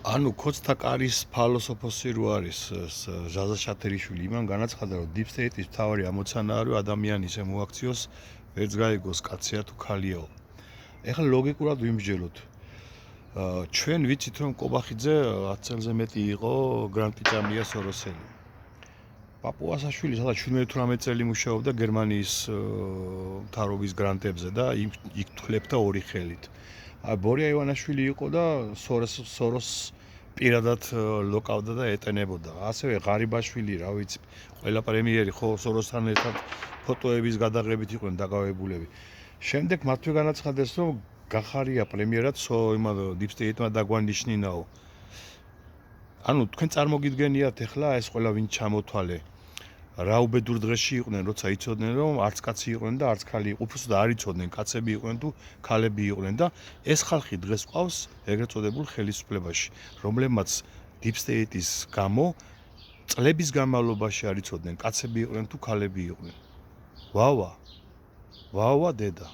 ანუ ქოცთა კარის ფალოსოფოსი რო არის ჟაზა შათერიშვილი იმან განაცხადა რომ deep state-ის მთავარი ამოცანაა რომ ადამიანი ისე მოაქციოს ვერც გაიგოს კაცია თუ ქალიაო. ეხლა ლოგიკურად ვიმსჯელოთ. ჩვენ ვიცით რომ კობახიძე 10 წელზე მეტი იყო გრანტი ჭამია სოროსელი. პაპუასაშვილი სადაც 17-18 წელი მუშაობდა გერმანიის მთავრობის გრანტებზე და იქ თვლებდა ორი ხელით. ბორია ივანაშვილი იყო და სოროს პირადად ლოკავდა და ეტენებოდა. ასევე ღარიბაშვილი, რა ვიცი, ყველა პრემიერი ხო სოროსთან ერთად ფოტოების გადაღებით იყვნენ დაკავებულები. შემდეგ მათვე განაცხადეს, რომ გახარია პრემიერად იმა deep state-მა დაგვანიშნინაო. ანუ თქვენ წარმოგიდგენიათ ახლა ეს ყველა ვინ ჩამოთვალე. რა უბედურ დღეში იყვნენ, როცა იცოდნენ რომ არც კაცი იყვნენ და არც ქალი იყო, უბრალოდ არ იცოდნენ კაცები იყვნენ თუ ქალები იყვნენ და ეს ხალხი დღეს ყავს ეგრეთ წოდებულ ხელისუფლებაში, რომლებმაც deep state-ის გამო წლების განმავლობაში არ იცოდნენ კაცები იყვნენ თუ ქალები იყვნენ. ვავა. ვავა დედა.